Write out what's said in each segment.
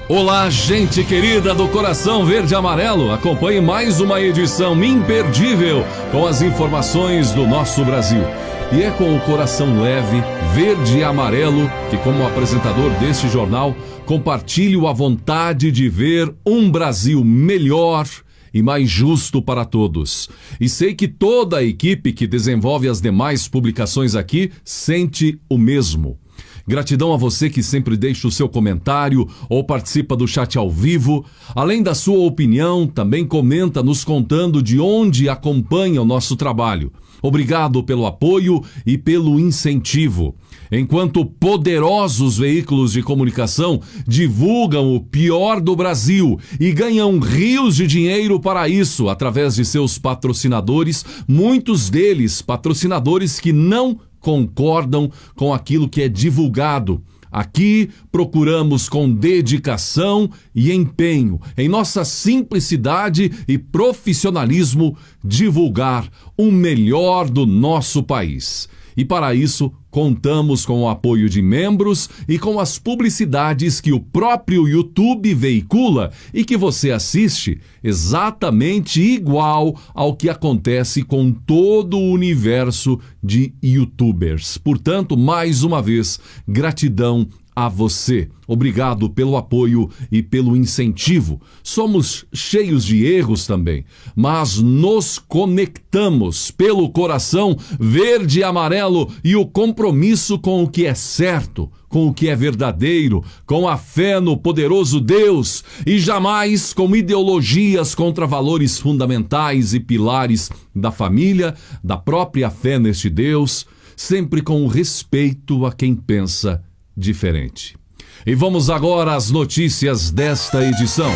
Olá, gente querida do Coração Verde e Amarelo. Acompanhe mais uma edição imperdível com as informações do nosso Brasil. E é com o coração leve, verde e amarelo, que como apresentador deste jornal, compartilho a vontade de ver um Brasil melhor e mais justo para todos. E sei que toda a equipe que desenvolve as demais publicações aqui sente o mesmo. Gratidão a você que sempre deixa o seu comentário ou participa do chat ao vivo. Além da sua opinião, também comenta nos contando de onde acompanha o nosso trabalho. Obrigado pelo apoio e pelo incentivo. Enquanto poderosos veículos de comunicação divulgam o pior do Brasil e ganham rios de dinheiro para isso através de seus patrocinadores, muitos deles patrocinadores que não concordam com aquilo que é divulgado. Aqui procuramos com dedicação e empenho, em nossa simplicidade e profissionalismo, divulgar o melhor do nosso país. E para isso, contamos com o apoio de membros e com as publicidades que o próprio YouTube veicula e que você assiste exatamente igual ao que acontece com todo o universo de YouTubers. Portanto, mais uma vez, gratidão a você. Obrigado pelo apoio e pelo incentivo. Somos cheios de erros também, mas nos conectamos pelo coração verde e amarelo e o compromisso com o que é certo, com o que é verdadeiro, com a fé no poderoso Deus e jamais com ideologias contra valores fundamentais e pilares da família, da própria fé neste Deus, sempre com o respeito a quem pensa diferente. E vamos agora às notícias desta edição.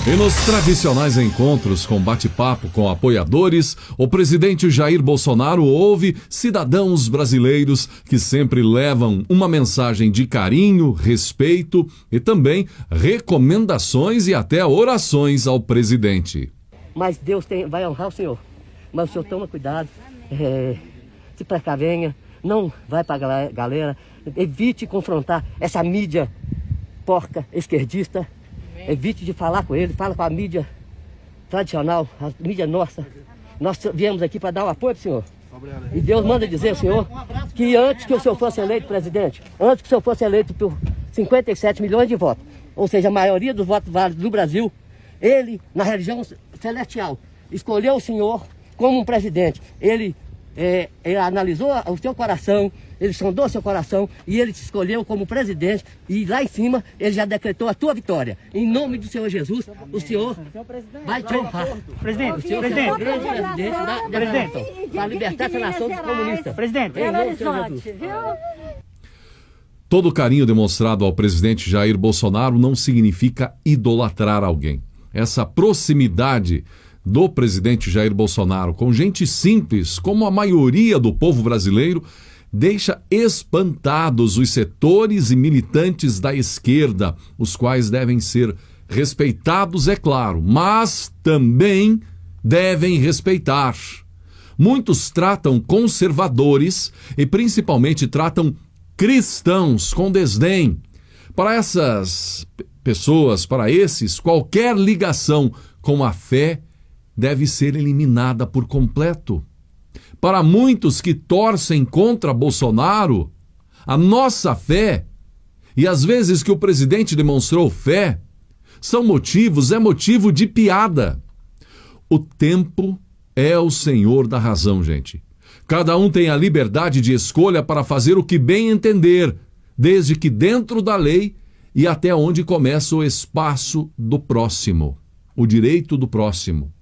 E nos tradicionais encontros com bate-papo com apoiadores, o presidente Jair Bolsonaro ouve cidadãos brasileiros que sempre levam uma mensagem de carinho, respeito e também recomendações e até orações ao presidente. Mas Deus vai honrar o senhor. Mas o senhor toma cuidado, se precavenha, não vai para a galera, evite confrontar essa mídia porca, esquerdista, evite de falar com ele, fala com a mídia tradicional, a mídia nossa. Nós viemos aqui para dar o apoio para o senhor. E Deus manda dizer ao senhor que antes que o senhor fosse eleito presidente, antes que o senhor fosse eleito por 57 milhões de votos, ou seja, a maioria dos votos válidos do Brasil, ele, na religião celestial, escolheu o senhor como um presidente. Ele analisou o seu coração, ele sondou o seu coração e ele te escolheu como presidente e lá em cima ele já decretou a tua vitória. Em nome do Senhor Jesus, o Senhor vai te honrar. Presidente, o Senhor é o grande presidente da nação, para libertar essa nação dos comunistas. Presidente, em nome do Senhor Jesus. Todo o carinho demonstrado ao presidente Jair Bolsonaro não significa idolatrar alguém. Essa proximidade do presidente Jair Bolsonaro com gente simples, como a maioria do povo brasileiro, deixa espantados os setores e militantes da esquerda, os quais devem ser respeitados, é claro, mas também devem respeitar. Muitos tratam conservadores e principalmente tratam cristãos com desdém. Para essas pessoas, para esses, qualquer ligação com a fé deve ser eliminada por completo. Para muitos que torcem contra Bolsonaro, a nossa fé, e às vezes que o presidente demonstrou fé, é motivo de piada. O tempo é o senhor da razão, gente. Cada um tem a liberdade de escolha para fazer o que bem entender, desde que dentro da lei e até onde começa o espaço do próximo, o direito do próximo.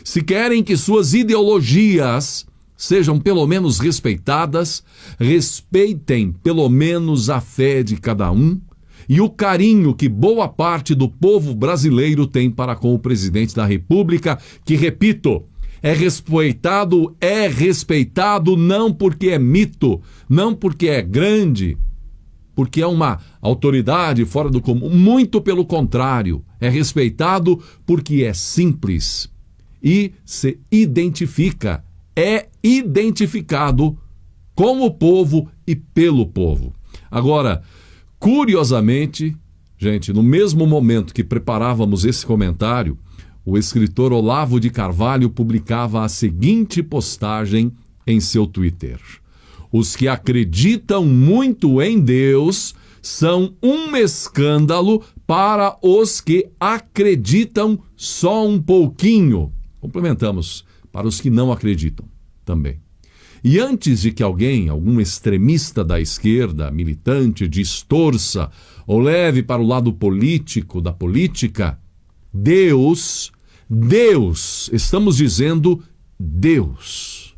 Se querem que suas ideologias sejam pelo menos respeitadas, respeitem pelo menos a fé de cada um e o carinho que boa parte do povo brasileiro tem para com o presidente da República, que, repito, é respeitado não porque é mito, não porque é grande, porque é uma autoridade fora do comum, muito pelo contrário, é respeitado porque é simples e se identifica, é identificado com o povo e pelo povo. Agora, curiosamente, Gente, no mesmo momento que preparávamos esse comentário, o escritor Olavo de Carvalho publicava a seguinte postagem em seu Twitter: os que acreditam muito em Deus são um escândalo para os que acreditam só um pouquinho. Complementamos, para os que não acreditam também. E antes de que algum extremista da esquerda, militante, distorça ou leve para o lado político da política, Deus, estamos dizendo Deus.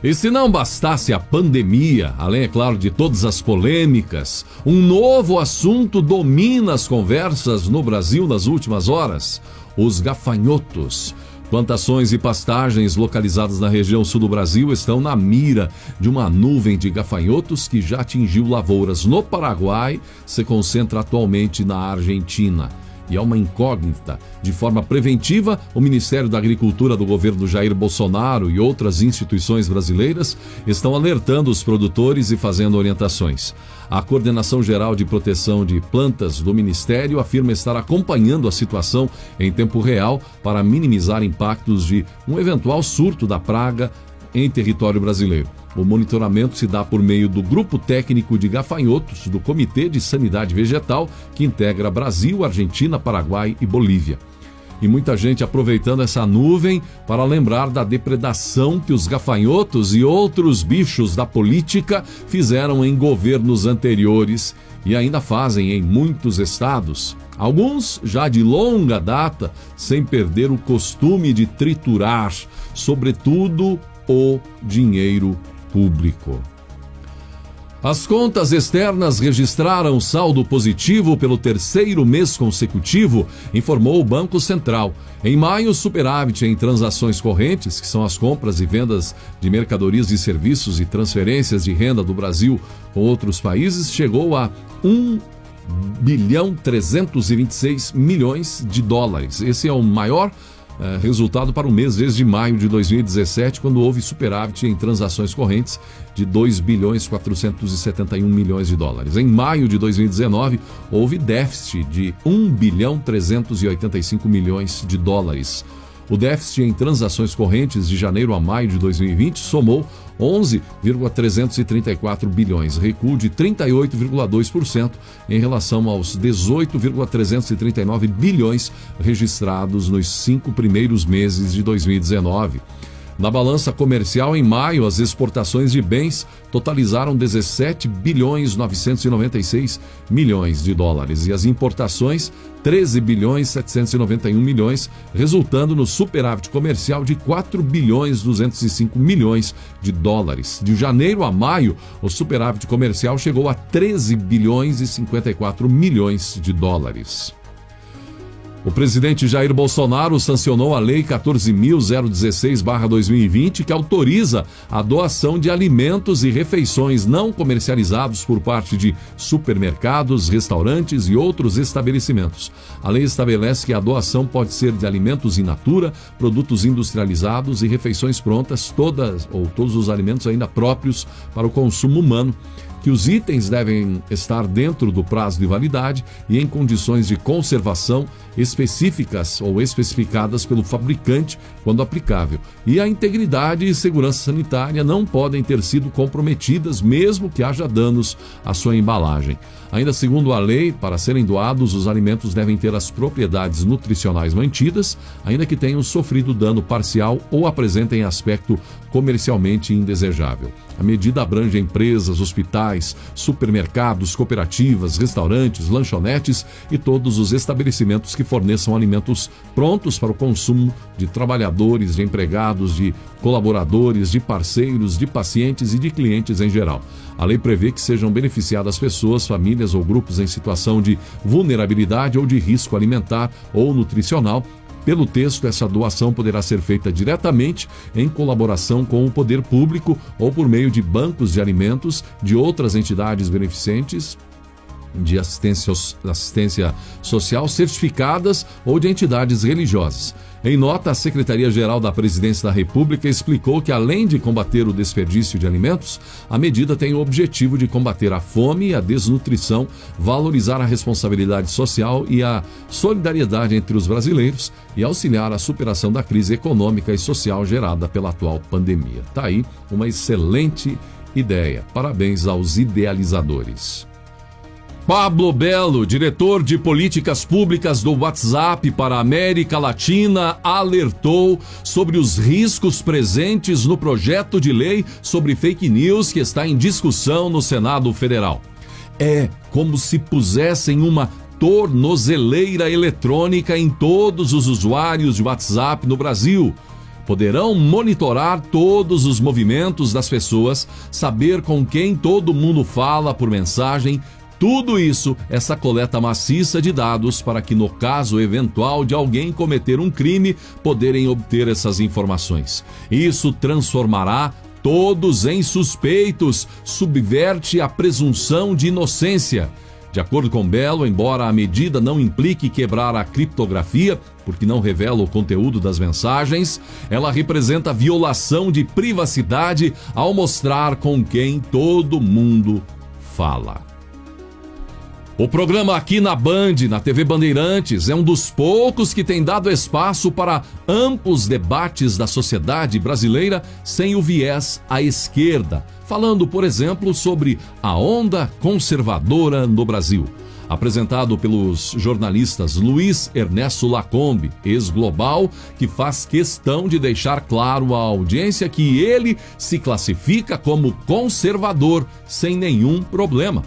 E se não bastasse a pandemia, além, é claro, de todas as polêmicas, um novo assunto domina as conversas no Brasil nas últimas horas: os gafanhotos. Plantações e pastagens localizadas na região sul do Brasil estão na mira de uma nuvem de gafanhotos que já atingiu lavouras no Paraguai, se concentra atualmente na Argentina. E é uma incógnita. De forma preventiva, o Ministério da Agricultura do governo Jair Bolsonaro e outras instituições brasileiras estão alertando os produtores e fazendo orientações. A Coordenação Geral de Proteção de Plantas do Ministério afirma estar acompanhando a situação em tempo real para minimizar impactos de um eventual surto da praga em território brasileiro. O monitoramento se dá por meio do Grupo Técnico de Gafanhotos do Comitê de Sanidade Vegetal, que integra Brasil, Argentina, Paraguai e Bolívia. E muita gente aproveitando essa nuvem para lembrar da depredação que os gafanhotos e outros bichos da política fizeram em governos anteriores e ainda fazem em muitos estados. Alguns já de longa data, sem perder o costume de triturar, sobretudo, o dinheiro público. As contas externas registraram saldo positivo pelo terceiro mês consecutivo, informou o Banco Central. Em maio, o superávit em transações correntes, que são as compras e vendas de mercadorias e serviços e transferências de renda do Brasil com outros países, chegou a 1,326 bilhões de dólares. Esse é o maior resultado para o mês desde maio de 2017, quando houve superávit em transações correntes de 2,471 bilhões de dólares. Em maio de 2019, houve déficit de 1,385 bilhões de dólares. O déficit em transações correntes de janeiro a maio de 2020 somou 11,334 bilhões, recuo de 38,2% em relação aos 18,339 bilhões registrados nos 5 primeiros meses de 2019. Na balança comercial, em maio, as exportações de bens totalizaram 17,996 bilhões de dólares e as importações 13,791 bilhões, resultando no superávit comercial de 4,205 bilhões de dólares. De janeiro a maio, o superávit comercial chegou a 13,54 bilhões de dólares. O presidente Jair Bolsonaro sancionou a Lei 14.016/2020, que autoriza a doação de alimentos e refeições não comercializados por parte de supermercados, restaurantes e outros estabelecimentos. A lei estabelece que a doação pode ser de alimentos in natura, produtos industrializados e refeições prontas, todos os alimentos ainda próprios para o consumo humano, que os itens devem estar dentro do prazo de validade e em condições de conservação específicas ou especificadas pelo fabricante quando aplicável. E a integridade e segurança sanitária não podem ter sido comprometidas, mesmo que haja danos à sua embalagem. Ainda segundo a lei, para serem doados, os alimentos devem ter as propriedades nutricionais mantidas, ainda que tenham sofrido dano parcial ou apresentem aspecto comercialmente indesejável. A medida abrange empresas, hospitais, supermercados, cooperativas, restaurantes, lanchonetes e todos os estabelecimentos que forneçam alimentos prontos para o consumo de trabalhadores, de empregados, de colaboradores, de parceiros, de pacientes e de clientes em geral. A lei prevê que sejam beneficiadas pessoas, famílias ou grupos em situação de vulnerabilidade ou de risco alimentar ou nutricional. Pelo texto, essa doação poderá ser feita diretamente em colaboração com o poder público ou por meio de bancos de alimentos de outras entidades beneficentes de assistência social certificadas ou de entidades religiosas. Em nota, a Secretaria-Geral da Presidência da República explicou que, além de combater o desperdício de alimentos, a medida tem o objetivo de combater a fome e a desnutrição, valorizar a responsabilidade social e a solidariedade entre os brasileiros e auxiliar a superação da crise econômica e social gerada pela atual pandemia. Tá aí uma excelente ideia. Parabéns aos idealizadores. Pablo Belo, diretor de políticas públicas do WhatsApp para a América Latina, alertou sobre os riscos presentes no projeto de lei sobre fake news que está em discussão no Senado Federal. É como se pusessem uma tornozeleira eletrônica em todos os usuários de WhatsApp no Brasil. Poderão monitorar todos os movimentos das pessoas, saber com quem todo mundo fala por mensagem. Tudo isso, essa coleta maciça de dados para que, no caso eventual de alguém cometer um crime, poderem obter essas informações. Isso transformará todos em suspeitos, subverte a presunção de inocência. De acordo com Belo, embora a medida não implique quebrar a criptografia, porque não revela o conteúdo das mensagens, ela representa violação de privacidade ao mostrar com quem todo mundo fala. O programa Aqui na Band, na TV Bandeirantes, é um dos poucos que tem dado espaço para amplos debates da sociedade brasileira sem o viés à esquerda, falando, por exemplo, sobre a onda conservadora no Brasil. Apresentado pelos jornalistas Luiz Ernesto Lacombe, ex-Global, que faz questão de deixar claro à audiência que ele se classifica como conservador sem nenhum problema.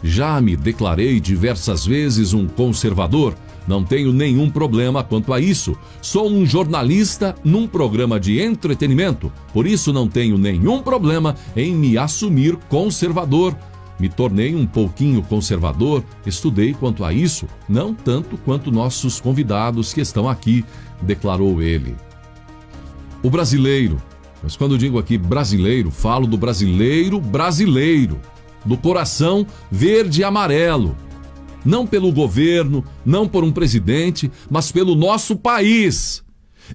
Já me declarei diversas vezes um conservador, não tenho nenhum problema quanto a isso. Sou um jornalista num programa de entretenimento, por isso não tenho nenhum problema em me assumir conservador. Me tornei um pouquinho conservador, estudei quanto a isso, não tanto quanto nossos convidados que estão aqui, declarou ele. O brasileiro, mas quando digo aqui brasileiro, falo do brasileiro, do coração verde e amarelo. Não pelo governo, não por um presidente, mas pelo nosso país.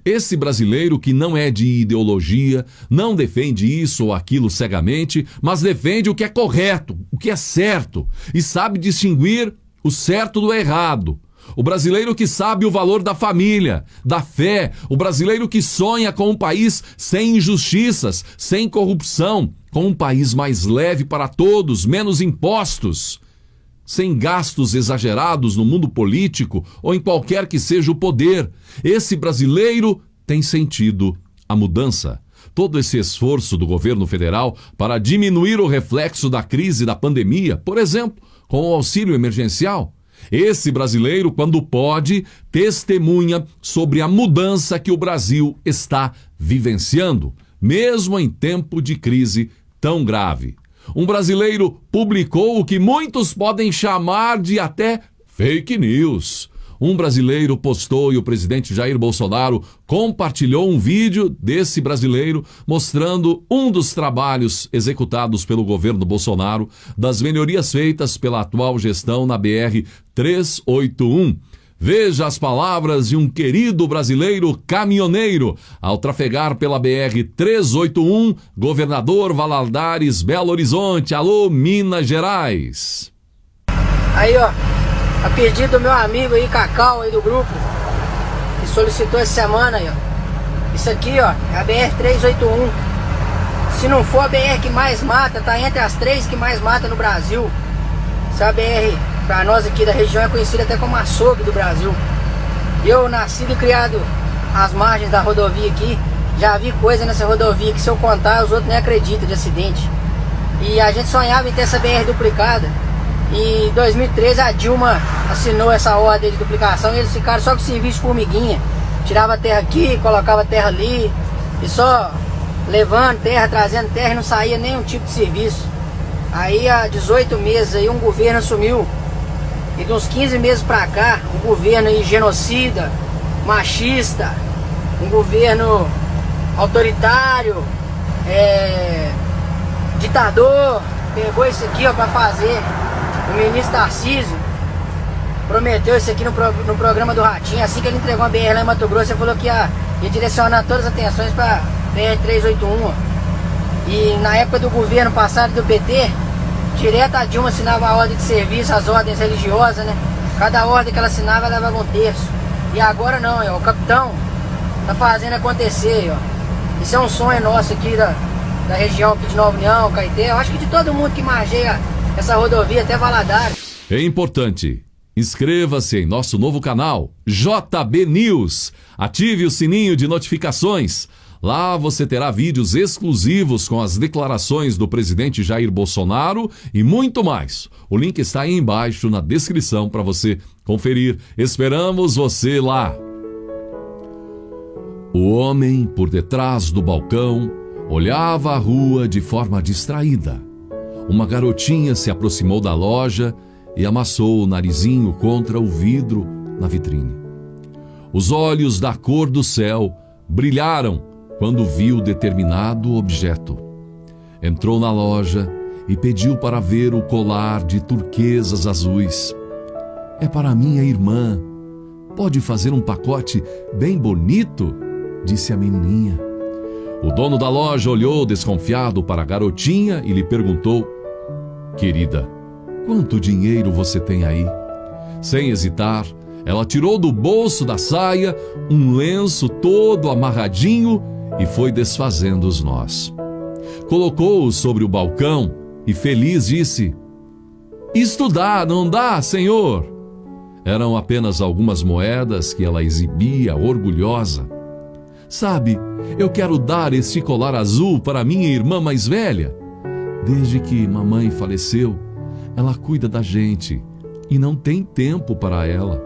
Esse brasileiro que não é de ideologia, não defende isso ou aquilo cegamente, mas defende o que é correto, o que é certo, e sabe distinguir o certo do errado. O brasileiro que sabe o valor da família, da fé, o brasileiro que sonha com um país sem injustiças, sem corrupção, com um país mais leve para todos, menos impostos, sem gastos exagerados no mundo político ou em qualquer que seja o poder. Esse brasileiro tem sentido a mudança. Todo esse esforço do governo federal para diminuir o reflexo da crise da pandemia, por exemplo, com o auxílio emergencial. Esse brasileiro, quando pode, testemunha sobre a mudança que o Brasil está vivenciando, mesmo em tempo de crise tão grave. Um brasileiro publicou o que muitos podem chamar de até fake news. Um brasileiro postou e o presidente Jair Bolsonaro compartilhou um vídeo desse brasileiro mostrando um dos trabalhos executados pelo governo Bolsonaro, das melhorias feitas pela atual gestão na BR-381. Veja as palavras de um querido brasileiro caminhoneiro ao trafegar pela BR-381, Governador Valadares, Belo Horizonte. Alô, Minas Gerais. Aí, ó, a pedido do meu amigo aí, Cacau, aí do grupo, que solicitou essa semana aí, ó. Isso aqui, ó, é a BR-381. Se não for a BR que mais mata, tá entre as 3 que mais mata no Brasil. Essa BR... Pra nós aqui da região é conhecida até como açougue do Brasil. Eu, nascido e criado às margens da rodovia aqui, já vi coisa nessa rodovia que se eu contar os outros nem acreditam de acidente. E a gente sonhava em ter essa BR duplicada. E em 2013 a Dilma assinou essa ordem de duplicação e eles ficaram só com serviço de formiguinha. Tirava terra aqui, colocava terra ali, e só levando terra, trazendo terra, e não saía nenhum tipo de serviço. Aí há 18 meses aí um governo assumiu. E de uns 15 meses pra cá, um governo aí genocida, machista, um governo autoritário, ditador, pegou isso aqui, ó, pra fazer o ministro Tarcísio prometeu isso aqui no programa do Ratinho. Assim que ele entregou a BR lá em Mato Grosso, ele falou que ia direcionar todas as atenções para BR-381. E na época do governo passado do PT, direto a Dilma assinava a ordem de serviço, as ordens religiosas, né? Cada ordem que ela assinava, ela levava 1/3. E agora não, ó, o capitão tá fazendo acontecer, ó. Isso é um sonho nosso aqui da região aqui de Nova União, Caeté. Eu acho que de todo mundo que margeia essa rodovia até Valadares. É importante. Inscreva-se em nosso novo canal, JB News. Ative o sininho de notificações. Lá você terá vídeos exclusivos com as declarações do presidente Jair Bolsonaro e muito mais. O link está aí embaixo na descrição para você conferir. Esperamos você lá. O homem, por detrás do balcão, olhava a rua de forma distraída. Uma garotinha se aproximou da loja e amassou o narizinho contra o vidro na vitrine. Os olhos da cor do céu brilharam quando viu determinado objeto. Entrou na loja e pediu para ver o colar de turquesas azuis. É para minha irmã. Pode fazer um pacote bem bonito? Disse a menininha. O dono da loja olhou desconfiado para a garotinha e lhe perguntou: Querida, quanto dinheiro você tem aí? Sem hesitar, ela tirou do bolso da saia um lenço todo amarradinho e foi desfazendo os nós. Colocou-o sobre o balcão e feliz disse: Isto dá, não dá, senhor? Eram apenas algumas moedas que ela exibia orgulhosa. Sabe, eu quero dar este colar azul para minha irmã mais velha. Desde que mamãe faleceu, ela cuida da gente e não tem tempo para ela.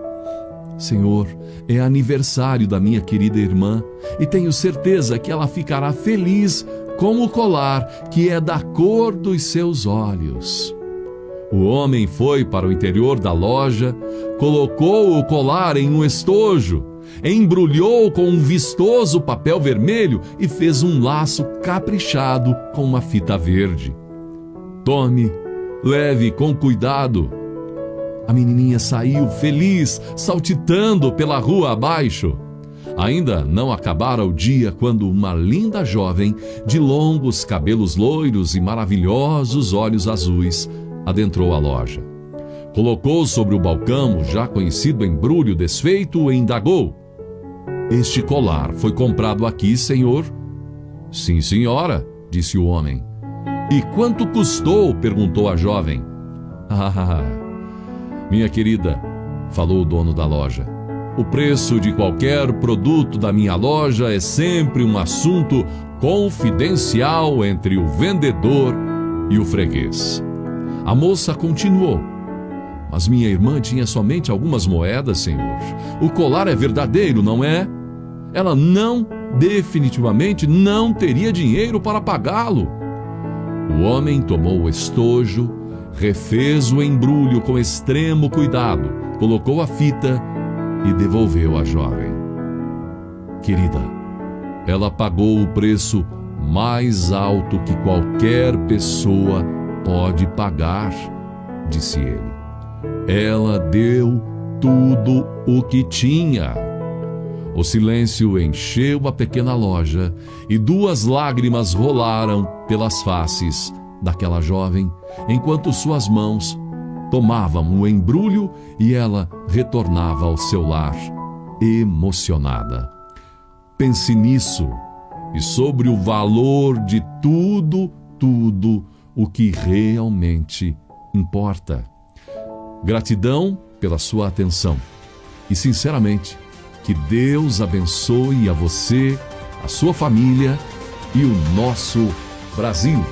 Senhor, é aniversário da minha querida irmã e tenho certeza que ela ficará feliz com o colar que é da cor dos seus olhos. O homem foi para o interior da loja, colocou o colar em um estojo, embrulhou com um vistoso papel vermelho e fez um laço caprichado com uma fita verde. Tome, leve com cuidado. A menininha saiu feliz, saltitando pela rua abaixo. Ainda não acabara o dia quando uma linda jovem, de longos cabelos loiros e maravilhosos olhos azuis, adentrou a loja. Colocou sobre o balcão o já conhecido embrulho desfeito e indagou: Este colar foi comprado aqui, senhor? Sim, senhora, disse o homem. E quanto custou? Perguntou a jovem. Minha querida, falou o dono da loja, o preço de qualquer produto da minha loja é sempre um assunto confidencial entre o vendedor e o freguês. A moça continuou: Mas minha irmã tinha somente algumas moedas, senhor. O colar é verdadeiro, não é? Ela definitivamente não teria dinheiro para pagá-lo. O homem tomou o estojo, refez o embrulho com extremo cuidado, colocou a fita e devolveu à jovem. Querida, ela pagou o preço mais alto que qualquer pessoa pode pagar, disse ele. Ela deu tudo o que tinha. O silêncio encheu a pequena loja e 2 lágrimas rolaram pelas faces daquela jovem, enquanto suas mãos tomavam o embrulho e ela retornava ao seu lar, emocionada. Pense nisso e sobre o valor de tudo o que realmente importa. Gratidão pela sua atenção e, sinceramente, que Deus abençoe a você, a sua família e o nosso Brasil.